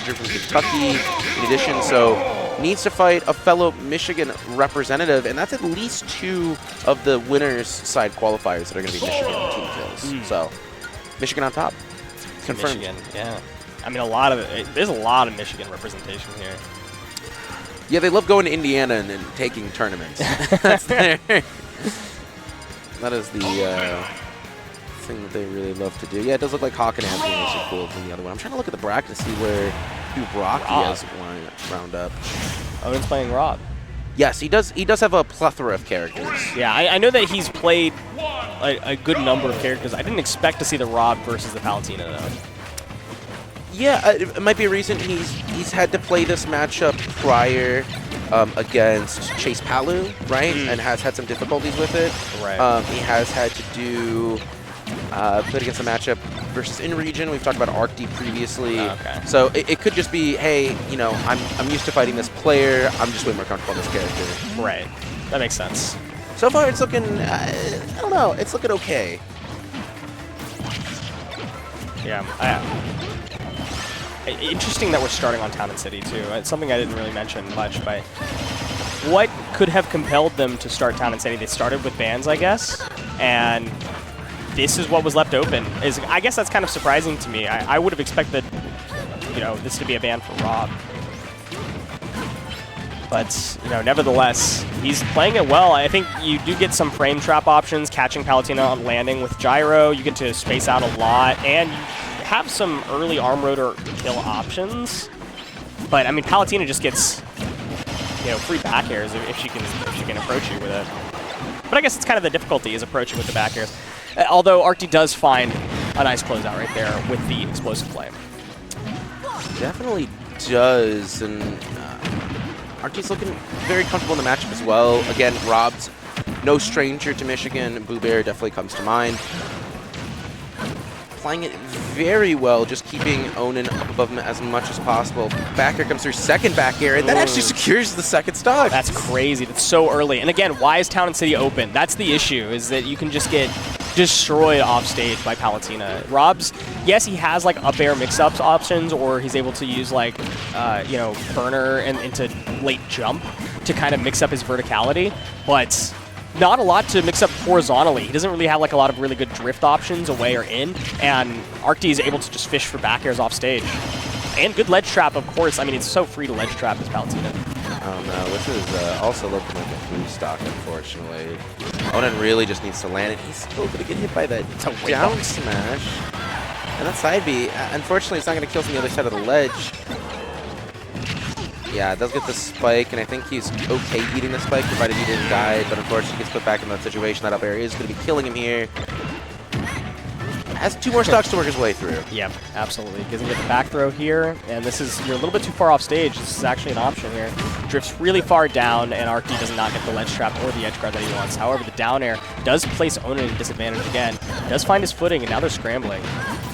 Roger from Kentucky in addition, so needs to fight a fellow Michigan representative, and that's at least 2 of the winners' side qualifiers that are going to be Michigan team kills. So Michigan on top. Confirmed. Michigan, yeah. I mean, there's a lot of Michigan representation here. Yeah, they love going to Indiana and then taking tournaments. That's that is the thing that they really love to do. Yeah, it does look like Hawk and Anthony are cool than the other one. I'm trying to look at the bracket to see who Rocky has round up. Owen's playing Rob. Yes, he does. He does have a plethora of characters. Yeah, I know that he's played a good number of characters. I didn't expect to see the Rob versus the Palutena, though. Yeah, it might be a reason he's had to play this matchup prior against Chase Palu, right? And has had some difficulties with it. Right. He has had to do played against a matchup versus in region. We've talked about Arkdee previously. Okay. So it could just be, hey, you know, I'm used to fighting this player. I'm just way more comfortable with this character. Right. That makes sense. So far, it's looking, I don't know, it's looking okay. Yeah. Interesting that we're starting on Town and City, too. It's something I didn't really mention much, but what could have compelled them to start Town and City? They started with bans, I guess, and this is what was left open. I guess that's kind of surprising to me. I would have expected, you know, this to be a ban for Rob. But, you know, nevertheless, he's playing it well. I think you do get some frame trap options, catching Palutena on landing with gyro. You get to space out a lot, and you have some early arm rotor kill options. But, I mean, Palutena just gets, you know, free back airs if she can approach you with it. But I guess it's kind of the difficulty is approaching with the back airs. Although Arkdee does find a nice closeout right there with the explosive flame. Definitely does, and Arkdee's looking very comfortable in the matchup as well. Again, Rob's no stranger to Michigan. Boo Bear definitely comes to mind. Playing it very well, just keeping Onin up above him as much as possible. Back air comes through, second back air, and that actually secures the second stock. That's crazy. That's so early. And again, why is Town and City open? That's the issue, is that you can just get destroyed off stage by Palutena. Rob's, yes, he has like up air mix-ups options, or he's able to use like, you know, burner and into late jump to kind of mix up his verticality, but not a lot to mix up horizontally. He doesn't really have like a lot of really good drift options away or in, and Arkdee is able to just fish for back airs off stage. And good ledge trap, of course. I mean, it's so free to ledge trap as Palutena. Oh no, this is also looking like a blue stock, unfortunately. Onin really just needs to land it. He's still going to get hit by that down smash. And that side B, unfortunately, it's not going to kill from the other side of the ledge. Yeah, it does get the spike, and I think he's okay eating the spike, provided he didn't die, but unfortunately he gets put back in that situation. That up air is going to be killing him here. Has 2 more stocks to work his way through. Yep, absolutely. Doesn't get the back throw here, and this is, you're a little bit too far off stage. This is actually an option here. Drifts really far down, and Arkdee does not get the ledge trap or the edge guard that he wants. However, the down air does place Onin at a disadvantage again. Does find his footing, and now they're scrambling.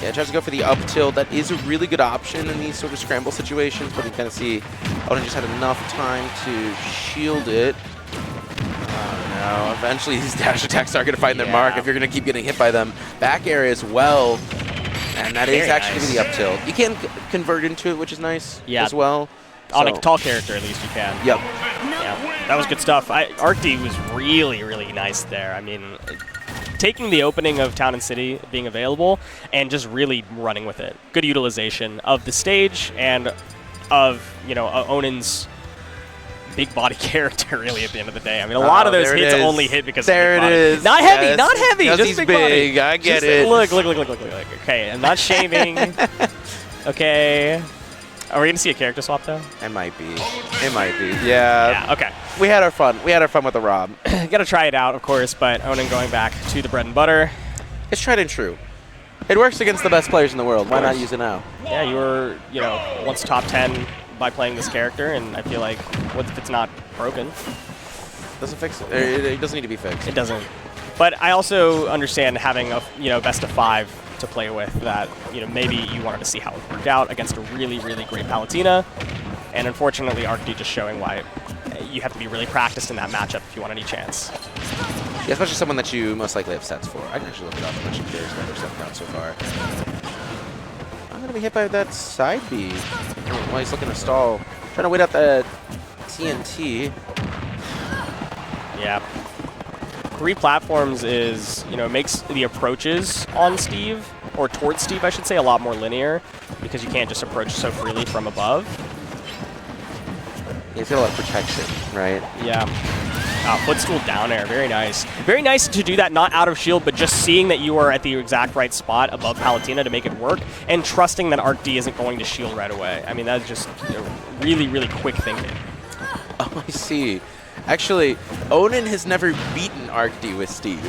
Yeah, tries to go for the up tilt. That is a really good option in these sort of scramble situations, but you kind of see Onin just had enough time to shield it. No, eventually these dash attacks are going to find their mark if you're going to keep getting hit by them. Back air as well, and that is actually the up tilt. You can convert into it, which is nice as well. On a tall character, at least you can. Yep. Yeah, that was good stuff. Arkdee was really, really nice there. I mean, taking the opening of Town and City being available and just really running with it. Good utilization of the stage and of, you know, Onin's big body character, really, at the end of the day. I mean, a lot of those hits only hit because of big body. There it is. Not heavy, not heavy, just he's big big. body. I get just it. Look. Okay, I'm not shaming. Okay. Are we going to see a character swap, though? It might be. It might be. Yeah. Yeah, okay. We had our fun. We had our fun with the Rob. Got to try it out, of course, but Onin going back to the bread and butter. It's tried and true. It works against the best players in the world. Why not use it now? Yeah, you were, you know, once top 10 by playing this character, and I feel like, what if it's not broken? Doesn't fix it. It doesn't need to be fixed. It doesn't. But I also understand having a, you know, best of 5 to play with that, you know, maybe you wanted to see how it worked out against a really, really great Palutena. And unfortunately, Arkdee just showing why you have to be really practiced in that matchup if you want any chance. Yeah, especially someone that you most likely have sets for. I can actually look it up how much players that are set down so far. I'm going to getting hit by that side B while he's looking to stall. Trying to wait out that TNT. Yeah. 3 platforms is, makes the approaches on Steve, or towards Steve, I should say, a lot more linear because you can't just approach so freely from above. He's got a lot of protection, right? Yeah. Footstool down air. Very nice. Very nice to do that, not out of shield, but just seeing that you are at the exact right spot above Palutena to make it work, and trusting that Arkdee isn't going to shield right away. I mean, that's just really, really quick thinking. Oh, I see. Actually, Onin has never beaten Arkdee with Steve.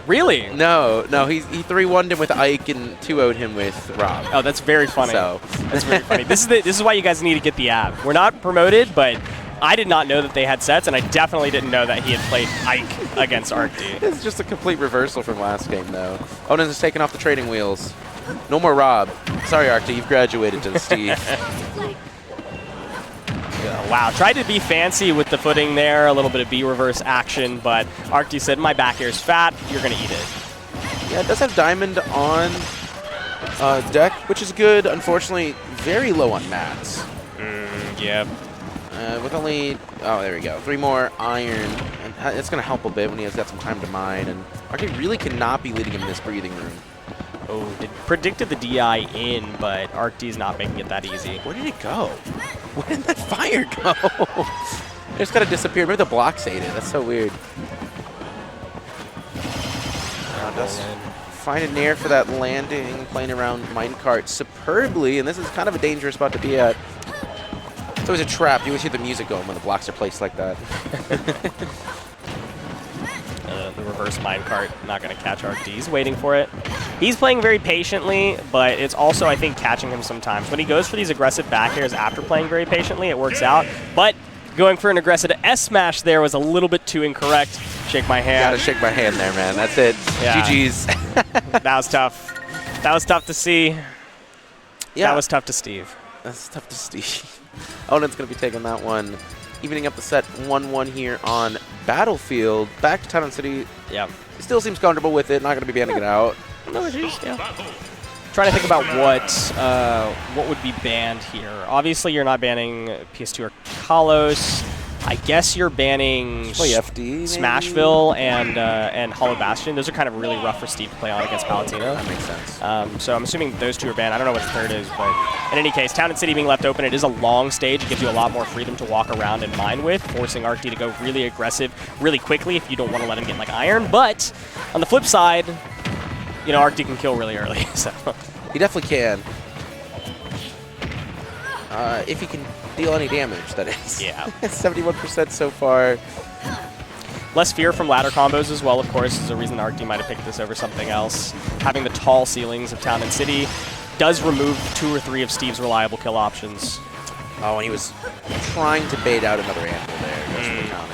Really? No, he 3-1'd him with Ike and 2-0'd him with Rob. Oh, that's very funny. So. That's very funny. This is why you guys need to get the app. We're not promoted, but I did not know that they had sets, and I definitely didn't know that he had played Ike against Arkdee. It's just a complete reversal from last game, though. Onin has taken off the trading wheels. No more Rob. Sorry, Arkdee, you've graduated to the Steve. Wow, tried to be fancy with the footing there, a little bit of B-reverse action, but Arkdee said, my back air's fat, you're going to eat it. Yeah, it does have Diamond on deck, which is good. Unfortunately, very low on mats. Yeah. With only, there we go, 3 more iron. And it's going to help a bit when he has got some time to mine. And Arkdee really cannot be leading him in this breathing room. Oh, they predicted the DI in, but Arkdee's not making it that easy. Where did it go? Where did that fire go? It just kind of disappeared. Maybe the blocks ate it. That's so weird. Just find a nair for that landing, playing around minecart superbly, and this is kind of a dangerous spot to be at. It's always a trap. You always hear the music going when the blocks are placed like that. The reverse minecart, not going to catch Arkdee. He's waiting for it. He's playing very patiently, but it's also, I think, catching him sometimes. When he goes for these aggressive back airs after playing very patiently, it works out. But going for an aggressive S-smash there was a little bit too incorrect. Shake my hand. Gotta shake my hand there, man. That's it. Yeah. GG's. That was tough. That was tough to see. Yeah. That was tough to Steve. That's tough to see. Onin's going to be taking that one. Evening up the set 1-1 here on Battlefield. Back to Town and City. Yeah. He still seems comfortable with it. Not going to be banning it out. No issues, yeah. Trying to think about what would be banned here. Obviously, you're not banning PS2 or Kalos. I guess you're banning Play FD, Smashville and Hollow Bastion. Those are kind of really rough for Steve to play on against Palutena. That makes sense. So I'm assuming those 2 are banned. I don't know what the third is, but in any case, Town and City being left open, it is a long stage. It gives you a lot more freedom to walk around and mine with, forcing Arkdee to go really aggressive really quickly if you don't want to let him get like iron. But on the flip side, Arkdee can kill really early. So He definitely can. If he can deal any damage, that is. Yeah. 71% so far. Less fear from ladder combos as well, of course, is a reason Arkdee might have picked this over something else. Having the tall ceilings of Town and City does remove 2 or 3 of Steve's reliable kill options. Oh, and he was trying to bait out another anvil there. Goes for the counter.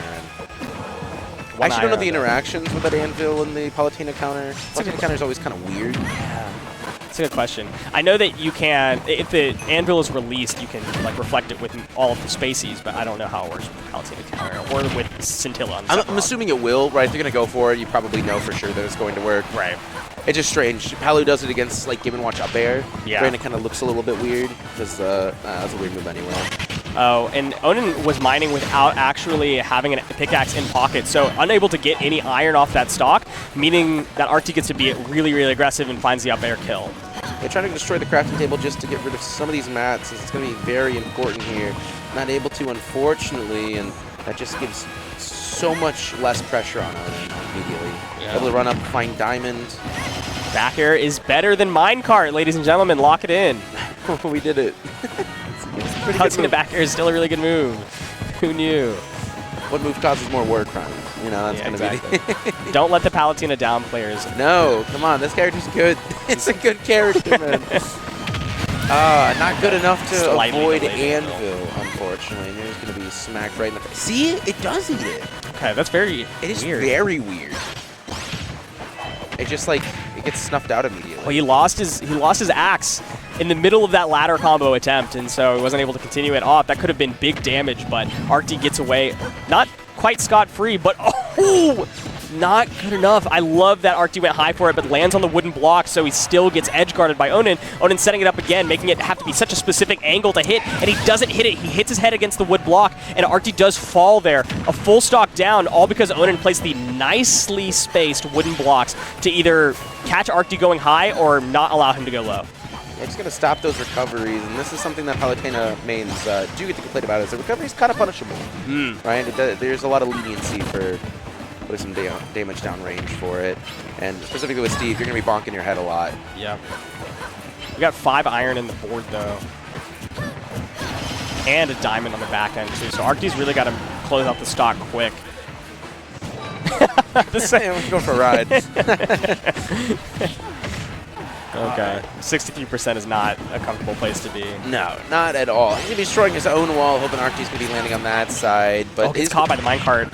And I actually don't know the interactions with that anvil and the Palutena counter. Palutena counter is always kind of weird. Yeah. That's a good question. I know that you can, if the anvil is released, you can like reflect it with all of the spacies, but I don't know how it works with Palutena counter or with Scintilla. I'm assuming it will, right? If you're going to go for it, you probably know for sure that it's going to work. Right. It's just strange. Palu does it against like Game & Watch up air. Yeah. Granted, it kind of looks a little bit weird because that's a weird move anyway. Oh, and Onin was mining without actually having a pickaxe in pocket, so unable to get any iron off that stock, meaning that Arkdee gets to be really, really aggressive and finds the up air kill. They're trying to destroy the crafting table just to get rid of some of these mats. It's going to be very important here. Not able to, unfortunately, and that just gives so much less pressure on Onin immediately. Yeah. Able to run up, find Diamond. Back air is better than minecart, ladies and gentlemen. Lock it in. We did it. Palutena back air is still a really good move. Who knew? What move causes more war crimes? That's going to exactly. Don't let the Palutena down players. No, come on. This character's good. It's a good character, man. Not good enough to Slightly avoid delayed anvil, unfortunately. And there's going to be smacked right in the face. See? It does eat it. Okay, that's very It is weird. very weird. It just, like, it gets snuffed out immediately. Well, he lost his axe in the middle of that ladder combo attempt, and so he wasn't able to continue it off. That could have been big damage, but Arkdee gets away. Not quite scot-free, but oh! Not good enough. I love that Arkdee went high for it, but lands on the wooden block, so he still gets edge guarded by Onin. Onin setting it up again, making it have to be such a specific angle to hit, and he doesn't hit it. He hits his head against the wood block, and Arkdee does fall there. A full stock down, all because Onin placed the nicely spaced wooden blocks to either catch Arkdee going high or not allow him to go low. Yeah, just going to stop those recoveries, and this is something that Palutena mains do get to complain about, is the recovery is kind of punishable, right? There's a lot of leniency for putting some damage downrange for it, and specifically with Steve, you're going to be bonking your head a lot. Yeah. We got 5 iron in the board, though, and a diamond on the back end, too, so Arkdee's really got to close out the stock quick. We're going for a ride. Okay, 63% is not a comfortable place to be. No, not at all. He's going to be destroying his own wall, hoping Arkdee's going to be landing on that side. But he's caught by the minecart.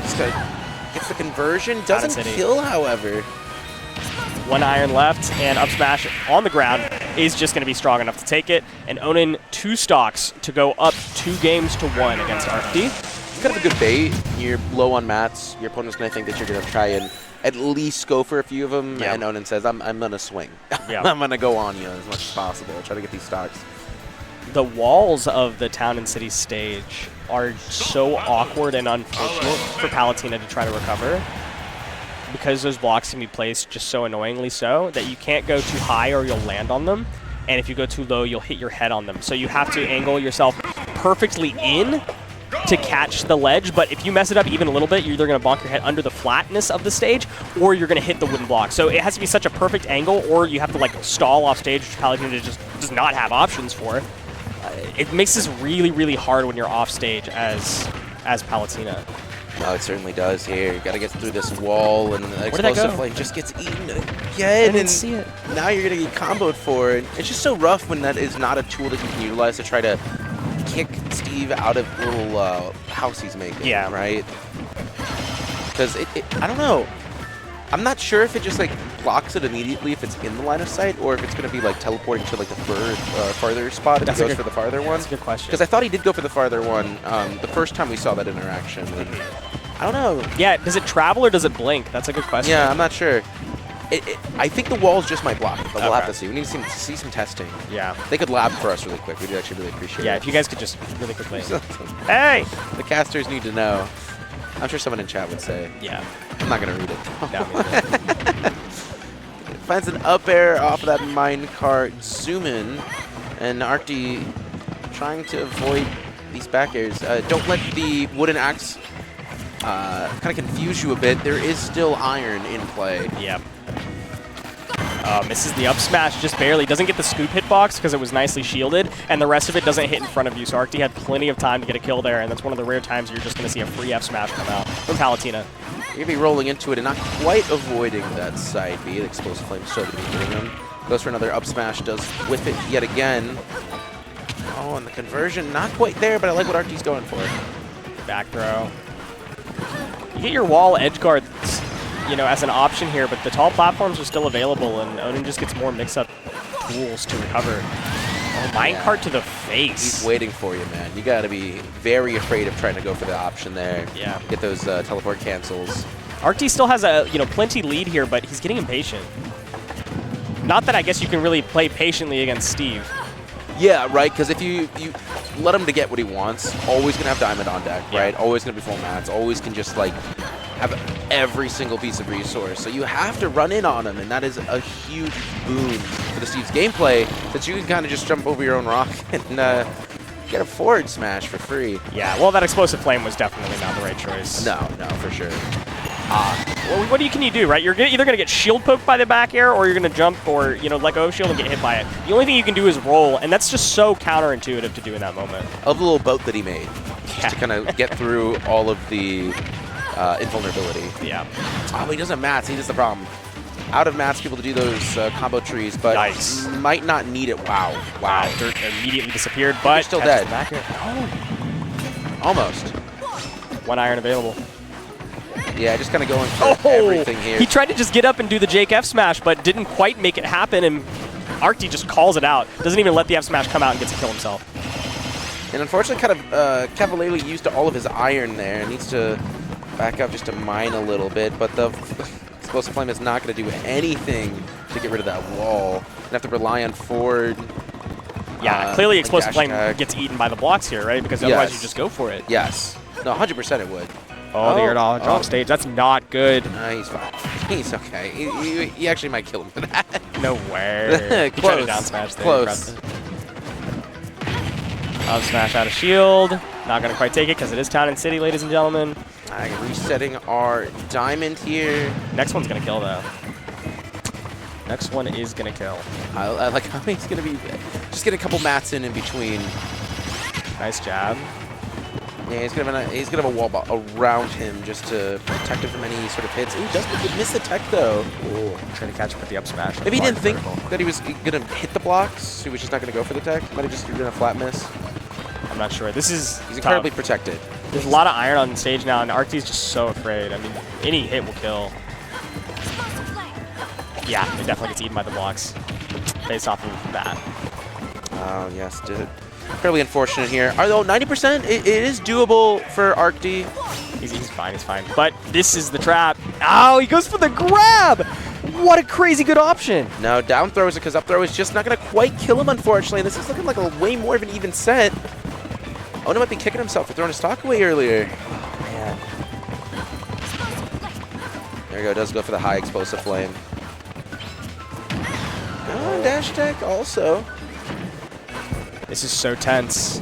Just gets the conversion. Doesn't kill, however. 1 iron left, and up smash on the ground is just going to be strong enough to take it. And Onin 2 stocks to go up 2 games to 1 against Arkdee. It's kind of a good bait. You're low on mats. Your opponent's going to think that you're going to try and at least go for a few of them, and Onin says, I'm going to swing. I'm going to go on you as much as possible. Try to get these stocks. The walls of the Town and City stage are so awkward and unfortunate for Palutena to try to recover, because those blocks can be placed just so annoyingly so that you can't go too high or you'll land on them, and if you go too low, you'll hit your head on them. So you have to angle yourself perfectly in to catch the ledge, but if you mess it up even a little bit, you're either going to bonk your head under the flatness of the stage, or you're going to hit the wooden block. So it has to be such a perfect angle, or you have to like stall off stage, which Palutena just does not have options for. It makes this really, really hard when you're off stage as Palutena. No, it certainly does here. You got to get through this wall, and the explosive flame just gets eaten again. I didn't see it. Now you're going to get comboed for it. It's just so rough when that is not a tool that you can utilize to try to kick Steve out of the little house he's making, right? Because I don't know. I'm not sure if it just like blocks it immediately if it's in the line of sight, or if it's going to be like teleporting to like the farther spot if he goes for the farther one. That's a good question. Because I thought he did go for the farther one the first time we saw that interaction. And I don't know. Yeah, does it travel or does it blink? That's a good question. Yeah, I'm not sure. I think the walls just might block it, but we'll have to see. We need to see some testing. Yeah. They could lab for us really quick. We'd actually really appreciate it. Yeah, if you guys could just really quickly. Hey! The casters need to know. I'm sure someone in chat would say. Yeah. I'm not going to read it. No, Finds an up air off of that minecart. Zoom in. And Arkdee trying to avoid these back airs. Don't let the wooden axe kind of confuse you a bit. There is still iron in play. Yep. Misses the up smash just barely. Doesn't get the scoop hitbox because it was nicely shielded, and the rest of it doesn't hit in front of you. So Arkdee had plenty of time to get a kill there, and that's one of the rare times you're just going to see a free F smash come out from Palutena. You're going to be rolling into it and not quite avoiding that side B. The explosive flame still going to be hitting him. Goes for another up smash, does whiff it yet again. Oh, and the conversion not quite there, but I like what Arkdee's going for. Back throw. You get your wall edge guards, you know, as an option here, but the tall platforms are still available, and Onin just gets more mix-up tools to recover. Oh, minecart to the face. He's waiting for you, man. You got to be very afraid of trying to go for the option there. Yeah. Get those teleport cancels. Arkdee still has a plenty lead here, but he's getting impatient. Not that I guess you can really play patiently against Steve. Yeah, right, because if you let him to get what he wants, always going to have Diamond on deck, right? Always going to be full mats, always can just, like, have every single piece of resource. So you have to run in on him, and that is a huge boon for the Steve's gameplay, that you can kind of just jump over your own rock and get a forward smash for free. Yeah, well, that explosive flame was definitely not the right choice. No, for sure. Well, what can you do, right? You're either going to get shield poked by the back air, or you're going to jump or, let go of shield and get hit by it. The only thing you can do is roll, and that's just so counterintuitive to do in that moment. I love the little boat that he made, just to kind of get through all of the invulnerability. Yeah. Oh, but he doesn't have mats. He is the problem. Out of mats, people to do those combo trees, but might not need it. Wow. Dirt immediately disappeared, but still dead. Back air. Oh. Almost. 1 iron available. Yeah, just kind of going for everything here. He tried to just get up and do the Jake F smash, but didn't quite make it happen, and Arkdee just calls it out. Doesn't even let the F smash come out and gets a kill himself. And unfortunately, kind of cavalierly used all of his iron there. Needs to Back up just to mine a little bit, but the explosive flame is not going to do anything to get rid of that wall. Gonna have to rely on Ford. Yeah, clearly explosive flame attack. gets eaten by the blocks here, right? Because otherwise you just go for it. Yes. No, 100% it would. Oh, the air dodge off stage. That's not good. He's fine. He's okay. He actually might kill him for that. No way. He tried to down smash there. Close. Up smash out of shield. Not going to quite take it because it is Town and City, ladies and gentlemen. Resetting our diamond here. Next one's going to kill, though. Next one is going to kill. I like how he's going to be just get a couple mats in between. Nice jab. Yeah, he's gonna have a wall around him just to protect him from any sort of hits. Ooh, does miss the tech though. Ooh, trying to catch him with the up smash. Maybe he didn't think that he was gonna hit the blocks, so he was just not gonna go for the tech. Might have just done a flat miss. I'm not sure. This is He's incredibly protected. There's a lot of iron on stage now, and Arkdee's just so afraid. I mean, any hit will kill. Yeah, it definitely gets eaten by the blocks based off of that. Oh yes, dude. Fairly unfortunate here. Although 90%, it is doable for Arkdee. He's fine, he's fine. But this is the trap. Oh, he goes for the grab! What a crazy good option. No, down throw is it because up throw is just not going to quite kill him, unfortunately. This is looking like a way more of an even set. Onin might be kicking himself for throwing his stock away earlier. Oh, man. There we go, does go for the high explosive flame. Oh, dash attack also. This is so tense.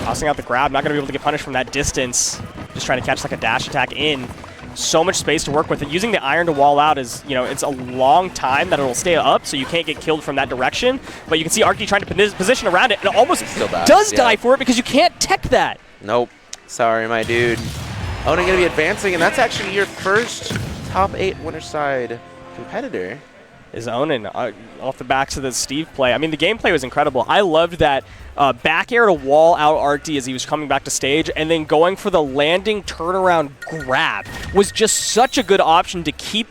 Tossing out the grab, not going to be able to get punished from that distance. Just trying to catch like a dash attack in. So much space to work with. Using the iron to wall out is, you know, it's a long time that it'll stay up, so you can't get killed from that direction. But you can see Arkdee trying to position around it, and it almost does die for it because you can't tech that. Nope. Sorry, my dude. Onin going to be advancing, and that's actually your first top 8 winner side competitor. Is Onin off the backs of the Steve play. I mean, the gameplay was incredible. I loved that back air to wall out Arkdee as he was coming back to stage, and then going for the landing turnaround grab was just such a good option to keep the